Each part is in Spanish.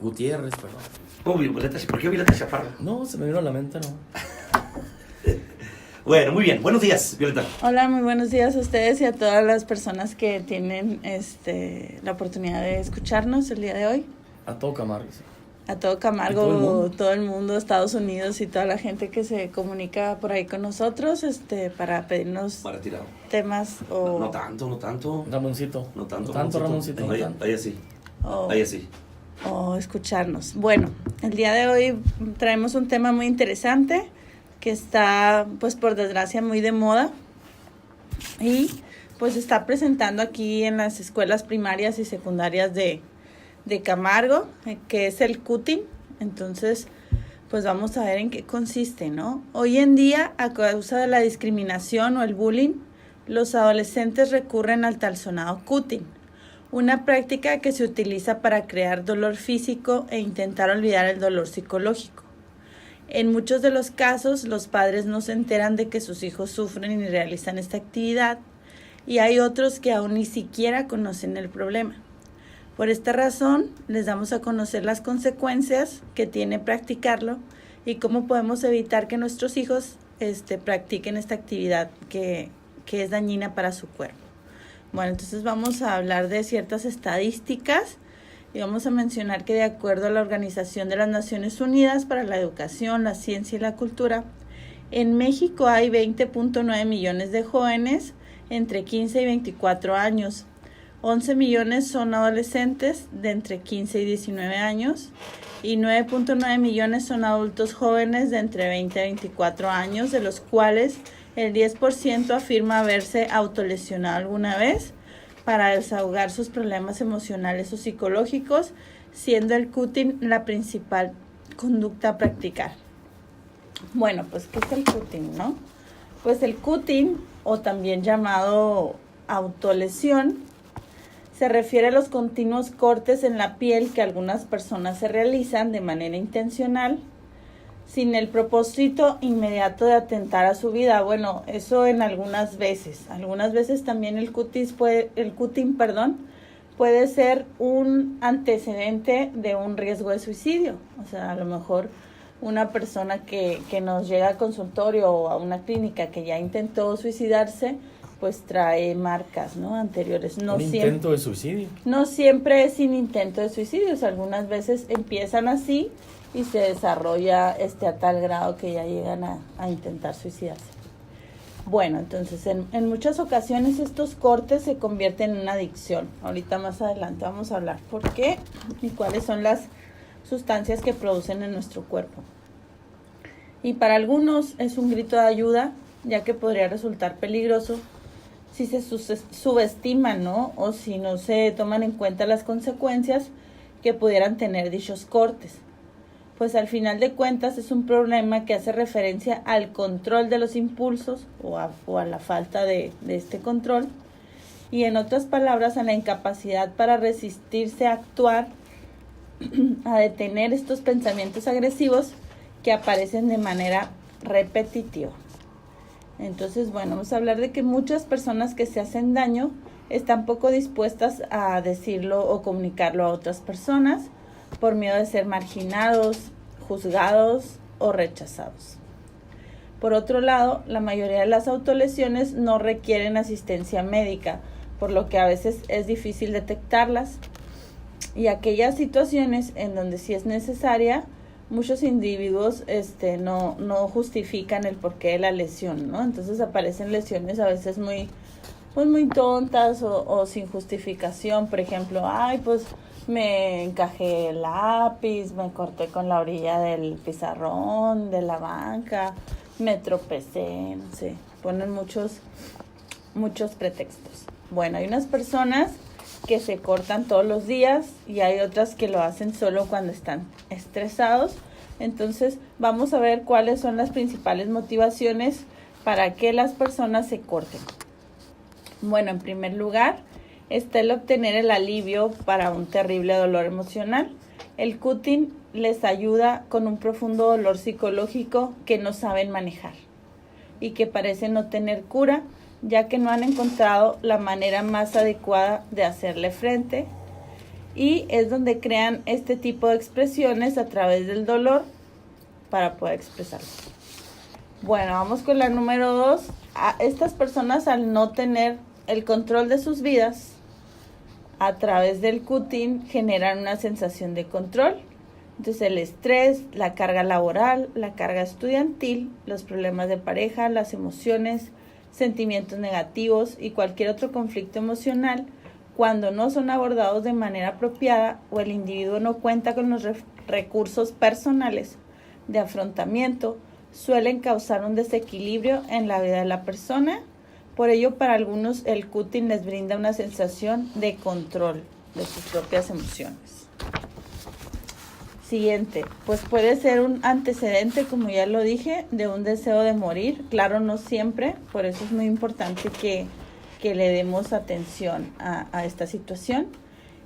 Gutiérrez, perdón. ¿Cómo Violeta? ¿Por qué Violeta Chaparro? No, se me vino a la mente, no. Bueno, muy bien. Buenos días, Violeta. Hola, muy buenos días a ustedes y a todas las personas que tienen la oportunidad de escucharnos el día de hoy. A todo Camargo. Sí. A todo Camargo, todo el mundo, Estados Unidos y toda la gente que se comunica por ahí con nosotros, para pedirnos temas o... No tanto. Ramoncito. No tanto, Ramoncito. Ahí así. O escucharnos. Bueno, el día de hoy traemos un tema muy interesante que está, pues por desgracia, muy de moda y pues está presentando aquí en las escuelas primarias y secundarias de Camargo, que es el cutting. Entonces, pues vamos a ver en qué consiste, ¿no? Hoy en día, a causa de la discriminación o el bullying, los adolescentes recurren al tal sonado cutting, una práctica que se utiliza para crear dolor físico e intentar olvidar el dolor psicológico. En muchos de los casos, los padres no se enteran de que sus hijos sufren y realizan esta actividad, y hay otros que aún ni siquiera conocen el problema. Por esta razón, les damos a conocer las consecuencias que tiene practicarlo y cómo podemos evitar que nuestros hijos practiquen esta actividad que es dañina para su cuerpo. Bueno, entonces vamos a hablar de ciertas estadísticas y vamos a mencionar que de acuerdo a la Organización de las Naciones Unidas para la Educación, la Ciencia y la Cultura, en México hay 20.9 millones de jóvenes entre 15 y 24 años. 11 millones son adolescentes de entre 15 y 19 años y 9.9 millones son adultos jóvenes de entre 20 y 24 años, de los cuales el 10% afirma haberse autolesionado alguna vez para desahogar sus problemas emocionales o psicológicos, siendo el cutting la principal conducta a practicar. Bueno, pues, ¿qué es el cutting, no? Pues el cutting, o también llamado autolesión, se refiere a los continuos cortes en la piel que algunas personas se realizan de manera intencional, sin el propósito inmediato de atentar a su vida. Bueno, eso en algunas veces. Algunas veces también el cutting puede ser un antecedente de un riesgo de suicidio. O sea, a lo mejor una persona que nos llega al consultorio o a una clínica que ya intentó suicidarse, pues trae marcas, ¿no?, anteriores. ¿Un intento de suicidio? No siempre es sin intento de suicidio. O sea, algunas veces empiezan así y se desarrolla a tal grado que ya llegan a intentar suicidarse. Bueno, entonces en muchas ocasiones estos cortes se convierten en una adicción. Ahorita más adelante vamos a hablar por qué y cuáles son las sustancias que producen en nuestro cuerpo. Y para algunos es un grito de ayuda, ya que podría resultar peligroso si se subestiman, ¿no?, o si no se toman en cuenta las consecuencias que pudieran tener dichos cortes. Pues al final de cuentas es un problema que hace referencia al control de los impulsos o a la falta de este control, y en otras palabras a la incapacidad para resistirse a actuar, a detener estos pensamientos agresivos que aparecen de manera repetitiva. Entonces, bueno, vamos a hablar de que muchas personas que se hacen daño están poco dispuestas a decirlo o comunicarlo a otras personas por miedo de ser marginados, juzgados o rechazados. Por otro lado, la mayoría de las autolesiones no requieren asistencia médica, por lo que a veces es difícil detectarlas. Y aquellas situaciones en donde sí es necesaria, muchos individuos no justifican el porqué de la lesión, ¿no? Entonces aparecen lesiones a veces muy tontas o sin justificación. Por ejemplo, pues me encajé el lápiz, me corté con la orilla del pizarrón, de la banca, me tropecé, no sé, ponen muchos pretextos. Bueno, hay unas personas que se cortan todos los días y hay otras que lo hacen solo cuando están estresados. Entonces vamos a ver cuáles son las principales motivaciones para que las personas se corten. Bueno, en primer lugar está el obtener el alivio para un terrible dolor emocional. El cutting les ayuda con un profundo dolor psicológico que no saben manejar y que parece no tener cura, ya que no han encontrado la manera más adecuada de hacerle frente. y es donde crean este tipo de expresiones a través del dolor para poder expresarlo. Bueno, vamos con la número 2. Estas personas, al no tener el control de sus vidas, a través del cutting generan una sensación de control. Entonces el estrés, la carga laboral, la carga estudiantil, los problemas de pareja, las emociones, sentimientos negativos y cualquier otro conflicto emocional, cuando no son abordados de manera apropiada o el individuo no cuenta con los recursos personales de afrontamiento, suelen causar un desequilibrio en la vida de la persona. Por ello, para algunos el cutting les brinda una sensación de control de sus propias emociones. Siguiente, pues puede ser un antecedente, como ya lo dije, de un deseo de morir. Claro, no siempre, por eso es muy importante que le demos atención a esta situación.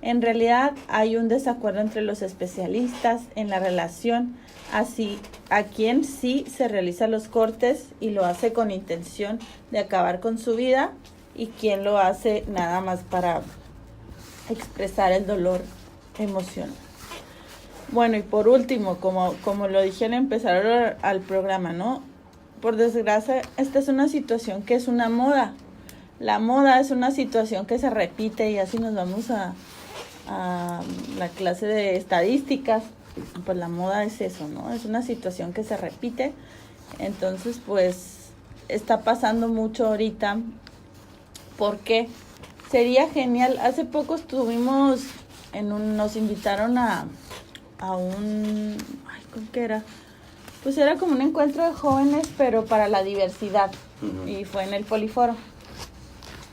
En realidad hay un desacuerdo entre los especialistas en la relación, así a quien sí se realiza los cortes y lo hace con intención de acabar con su vida y quien lo hace nada más para expresar el dolor emocional. Bueno, y por último, como lo dije al empezar al programa, ¿no? Por desgracia, esta es una situación que es una moda. La moda es una situación que se repite y así nos vamos a la clase de estadísticas. Pues la moda es eso, ¿no? Es una situación que se repite. Entonces, pues, está pasando mucho ahorita. Porque sería genial. Hace poco estuvimos nos invitaron a un, ¿cómo que era? Pues era como un encuentro de jóvenes, pero para la diversidad. Y fue en el Poliforo.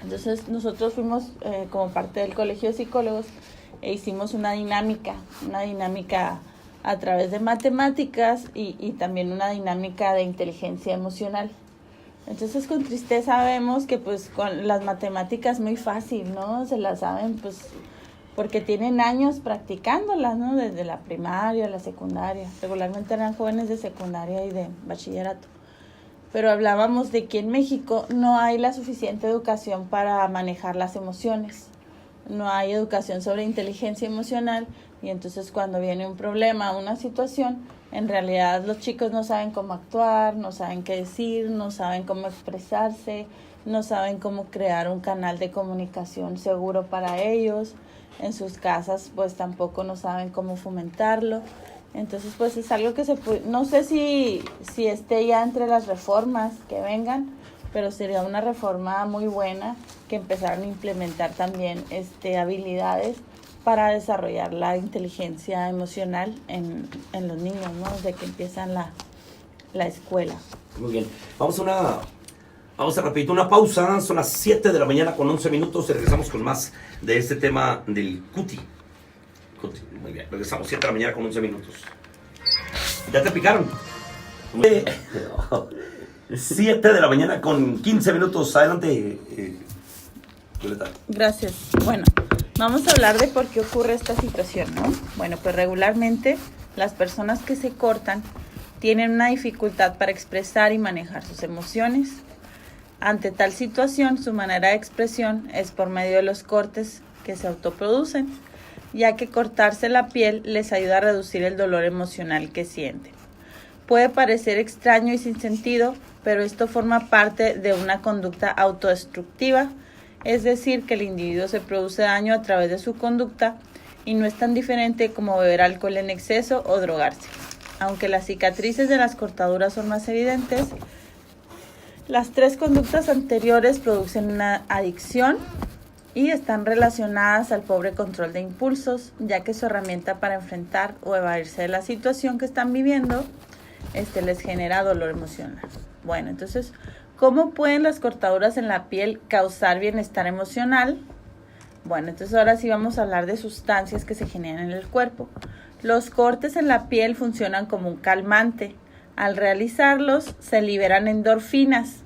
Entonces nosotros fuimos como parte del Colegio de Psicólogos e hicimos una dinámica a través de matemáticas y también una dinámica de inteligencia emocional. Entonces con tristeza vemos que pues con las matemáticas muy fácil, ¿no? Se las saben pues porque tienen años practicándolas, ¿no? Desde la primaria, la secundaria. Regularmente eran jóvenes de secundaria y de bachillerato. Pero hablábamos de que en México no hay la suficiente educación para manejar las emociones. No hay educación sobre inteligencia emocional y entonces cuando viene un problema, una situación, en realidad los chicos no saben cómo actuar, no saben qué decir, no saben cómo expresarse, no saben cómo crear un canal de comunicación seguro para ellos. En sus casas pues tampoco no saben cómo fomentarlo. Entonces pues es algo que no sé si esté ya entre las reformas que vengan, pero sería una reforma muy buena que empezaran a implementar también habilidades para desarrollar la inteligencia emocional en los niños, ¿no? Desde que empiezan la escuela. Muy bien. Vamos a repetir una pausa. Son las 7 de la mañana con 11 minutos. Y regresamos con más de este tema del cuti. Muy bien. Regresamos 7 de la mañana con 11 minutos. ¿Ya te picaron? 7 de la mañana con 15 minutos. Adelante, Violeta. Gracias. Bueno, vamos a hablar de por qué ocurre esta situación, ¿no? Bueno, pues regularmente las personas que se cortan tienen una dificultad para expresar y manejar sus emociones. Ante tal situación, su manera de expresión es por medio de los cortes que se autoproducen, ya que cortarse la piel les ayuda a reducir el dolor emocional que sienten. Puede parecer extraño y sin sentido, pero esto forma parte de una conducta autodestructiva, es decir, que el individuo se produce daño a través de su conducta y no es tan diferente como beber alcohol en exceso o drogarse. Aunque las cicatrices de las cortaduras son más evidentes, las 3 conductas anteriores producen una adicción y están relacionadas al pobre control de impulsos, ya que su herramienta para enfrentar o evadirse de la situación que están viviendo les genera dolor emocional. Bueno, entonces, ¿cómo pueden las cortaduras en la piel causar bienestar emocional? Bueno, entonces ahora sí vamos a hablar de sustancias que se generan en el cuerpo. Los cortes en la piel funcionan como un calmante. Al realizarlos, se liberan endorfinas.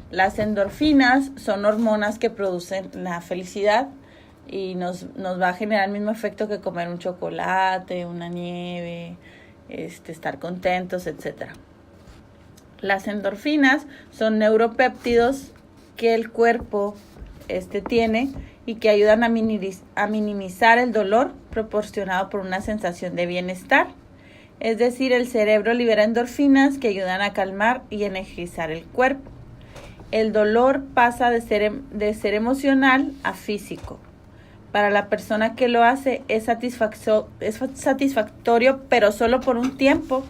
Las endorfinas son hormonas que producen la felicidad y nos va a generar el mismo efecto que comer un chocolate, una nieve, estar contentos, etc. Las endorfinas son neuropéptidos que el cuerpo tiene y que ayudan a minimizar el dolor proporcionado por una sensación de bienestar. Es decir, el cerebro libera endorfinas que ayudan a calmar y energizar el cuerpo. El dolor pasa de ser emocional a físico. Para la persona que lo hace es satisfactorio, pero solo por un tiempo,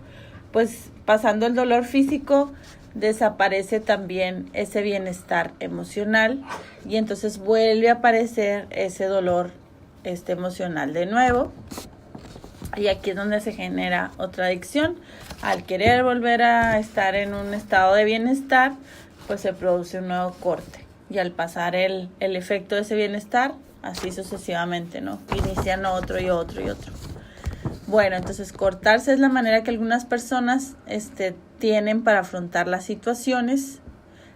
pues pasando el dolor físico desaparece también ese bienestar emocional y entonces vuelve a aparecer ese dolor emocional de nuevo. Y aquí es donde se genera otra adicción. Al querer volver a estar en un estado de bienestar, pues se produce un nuevo corte. Y al pasar el efecto de ese bienestar, así sucesivamente, ¿no? Inician otro y otro y otro. Bueno, entonces cortarse es la manera que algunas personas tienen para afrontar las situaciones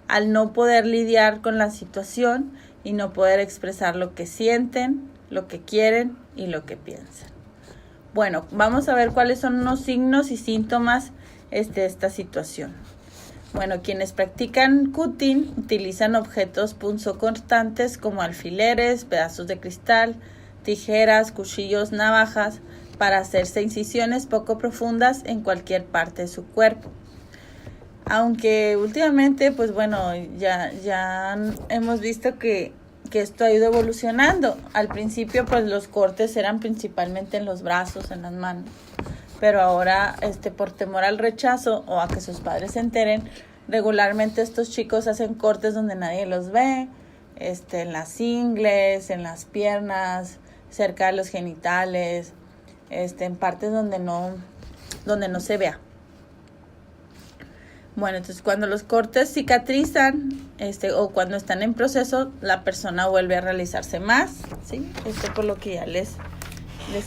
al no poder lidiar con la situación y no poder expresar lo que sienten, lo que quieren y lo que piensan. Bueno, vamos a ver cuáles son unos signos y síntomas de esta situación. Bueno, quienes practican cutting utilizan objetos punzocortantes como alfileres, pedazos de cristal, tijeras, cuchillos, navajas para hacerse incisiones poco profundas en cualquier parte de su cuerpo. Aunque últimamente, pues bueno, ya hemos visto que esto ha ido evolucionando. Al principio, pues los cortes eran principalmente en los brazos, en las manos. Pero ahora, por temor al rechazo o a que sus padres se enteren, regularmente estos chicos hacen cortes donde nadie los ve, en las ingles, en las piernas, cerca de los genitales, en partes donde no se vea. Bueno, entonces cuando los cortes cicatrizan, o cuando están en proceso, la persona vuelve a realizarse más, ¿sí? Por lo que ya les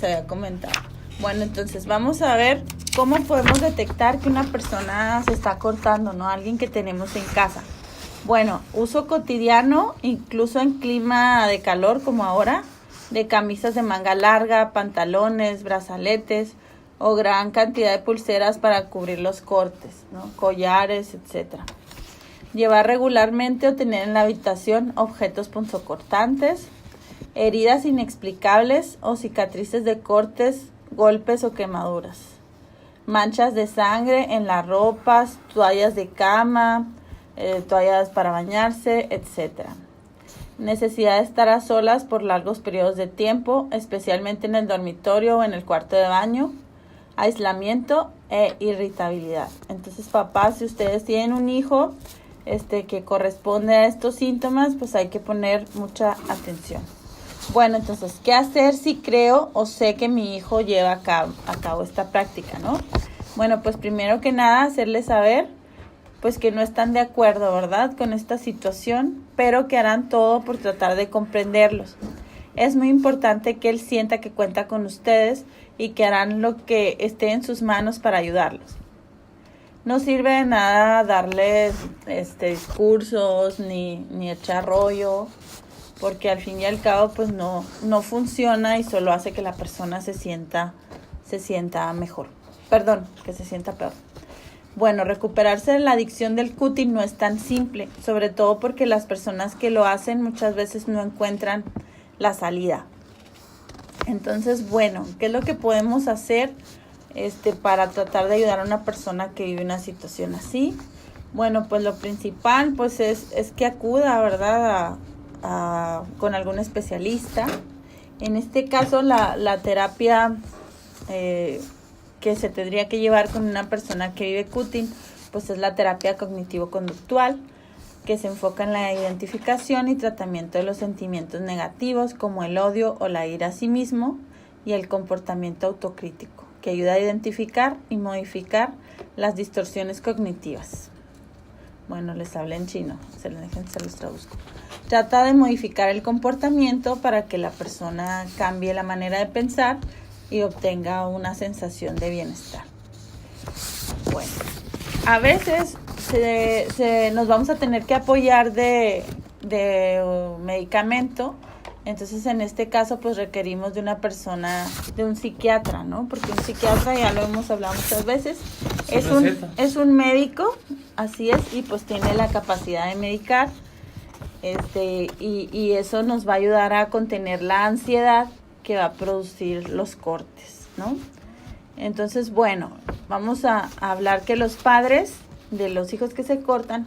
había comentado. Bueno, entonces vamos a ver cómo podemos detectar que una persona se está cortando, ¿no? Alguien que tenemos en casa. Bueno, uso cotidiano, incluso en clima de calor como ahora, de camisas de manga larga, pantalones, brazaletes o gran cantidad de pulseras para cubrir los cortes, ¿no? Collares, etc. Llevar regularmente o tener en la habitación objetos punzocortantes, heridas inexplicables o cicatrices de cortes, golpes o quemaduras, manchas de sangre en las ropas, toallas de cama, toallas para bañarse, etc. Necesidad de estar a solas por largos periodos de tiempo, especialmente en el dormitorio o en el cuarto de baño, aislamiento e irritabilidad. Entonces, papás, si ustedes tienen un hijo que corresponde a estos síntomas, pues hay que poner mucha atención. Bueno, entonces, ¿qué hacer si creo o sé que mi hijo lleva a cabo esta práctica, ¿no? Bueno, pues primero que nada, hacerles saber pues que no están de acuerdo, ¿verdad?, con esta situación, pero que harán todo por tratar de comprenderlos. Es muy importante que él sienta que cuenta con ustedes y que harán lo que esté en sus manos para ayudarlos. No sirve de nada darles discursos ni echar rollo, porque al fin y al cabo pues no funciona y solo hace que la persona se sienta mejor. Perdón, que se sienta peor. Bueno, recuperarse de la adicción del cutting no es tan simple, sobre todo porque las personas que lo hacen muchas veces no encuentran la salida. Entonces, bueno, ¿qué es lo que podemos hacer para tratar de ayudar a una persona que vive una situación así? Bueno, pues lo principal pues es que acuda, ¿verdad?, con algún especialista. En este caso, la terapia que se tendría que llevar con una persona que vive cutting, pues es la terapia cognitivo-conductual, que se enfoca en la identificación y tratamiento de los sentimientos negativos como el odio o la ira a sí mismo y el comportamiento autocrítico, que ayuda a identificar y modificar las distorsiones cognitivas. Bueno, les hablé en chino, se los traduzco. Trata de modificar el comportamiento para que la persona cambie la manera de pensar y obtenga una sensación de bienestar. Bueno, a veces nos vamos a tener que apoyar de medicamento. Entonces, en este caso, pues requerimos de una persona, de un psiquiatra, ¿no? Porque un psiquiatra, ya lo hemos hablado muchas veces, es un médico, así es, y pues tiene la capacidad de medicar. Y eso nos va a ayudar a contener la ansiedad que va a producir los cortes, ¿no? Entonces, bueno, vamos a hablar que los padres de los hijos que se cortan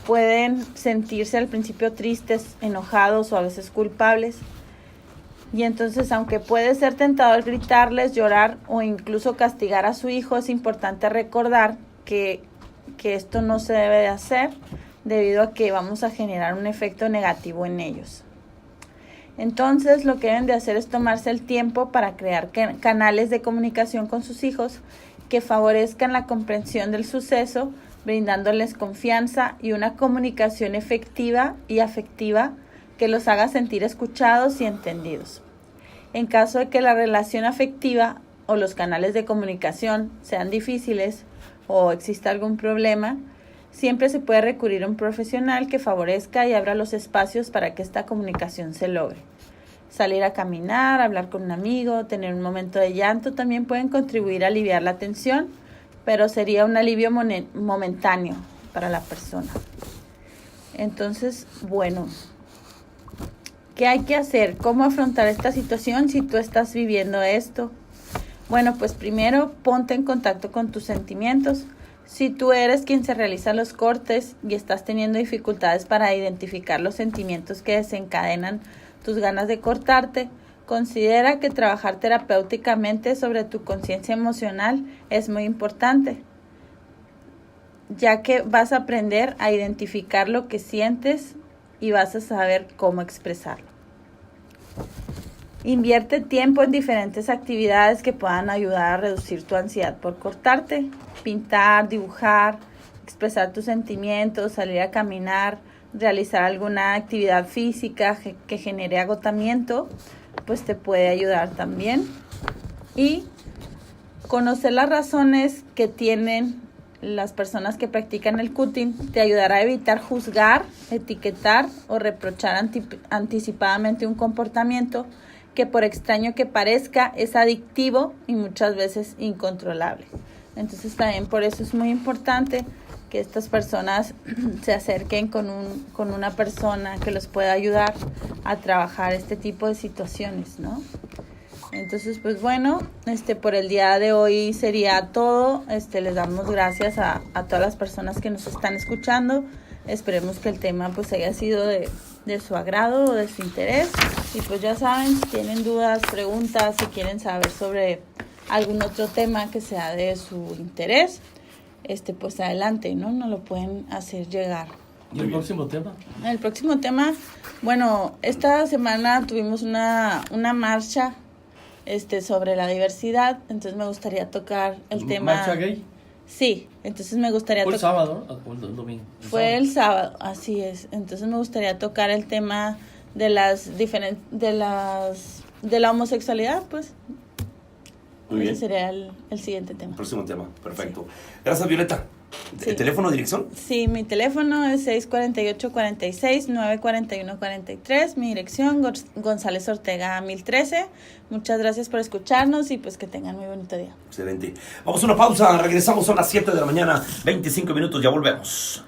pueden sentirse al principio tristes, enojados o a veces culpables. Y entonces, aunque puede ser tentador gritarles, llorar o incluso castigar a su hijo, es importante recordar que esto no se debe de hacer debido a que vamos a generar un efecto negativo en ellos. Entonces, lo que deben de hacer es tomarse el tiempo para crear canales de comunicación con sus hijos que favorezcan la comprensión del suceso, brindándoles confianza y una comunicación efectiva y afectiva que los haga sentir escuchados y entendidos. En caso de que la relación afectiva o los canales de comunicación sean difíciles o exista algún problema, siempre se puede recurrir a un profesional que favorezca y abra los espacios para que esta comunicación se logre. Salir a caminar, hablar con un amigo, tener un momento de llanto también pueden contribuir a aliviar la tensión, pero sería un alivio momentáneo para la persona. Entonces, bueno, ¿qué hay que hacer? ¿Cómo afrontar esta situación si tú estás viviendo esto? Bueno, pues primero ponte en contacto con tus sentimientos. Si tú eres quien se realiza los cortes y estás teniendo dificultades para identificar los sentimientos que desencadenan tus ganas de cortarte, considera que trabajar terapéuticamente sobre tu conciencia emocional es muy importante, ya que vas a aprender a identificar lo que sientes y vas a saber cómo expresarlo. Invierte tiempo en diferentes actividades que puedan ayudar a reducir tu ansiedad por cortarte. Pintar, dibujar, expresar tus sentimientos, salir a caminar, realizar alguna actividad física que genere agotamiento, pues te puede ayudar también. Y conocer las razones que tienen las personas que practican el cutting te ayudará a evitar juzgar, etiquetar o reprochar anticipadamente un comportamiento que, por extraño que parezca, es adictivo y muchas veces incontrolable. Entonces también por eso es muy importante que estas personas se acerquen con una persona que los pueda ayudar a trabajar este tipo de situaciones, ¿no? Entonces, pues bueno, por el día de hoy sería todo. Les damos gracias a todas las personas que nos están escuchando. Esperemos que el tema pues haya sido de su agrado o de su interés. Y pues ya saben, si tienen dudas, preguntas, si quieren saber sobre algún otro tema que sea de su interés, pues adelante, ¿no? Nos lo pueden hacer llegar. ¿Y el próximo tema? El próximo tema, bueno, esta semana tuvimos una marcha sobre la diversidad, entonces me gustaría tocar el tema. ¿Marcha gay? Sí, entonces me gustaría ¿Fue el sábado o el domingo? Fue el sábado, así es. Entonces me gustaría tocar el tema de la homosexualidad, pues. Muy bien. Ese sería el siguiente tema. Próximo tema, perfecto. Sí. Gracias, Violeta. Sí. ¿El teléfono, dirección? Sí, mi teléfono es 648-46-941-43. Mi dirección, González Ortega 1013. Muchas gracias por escucharnos y pues que tengan muy bonito día. Excelente. Vamos a una pausa, regresamos a las 7 de la mañana, 25 minutos, ya volvemos.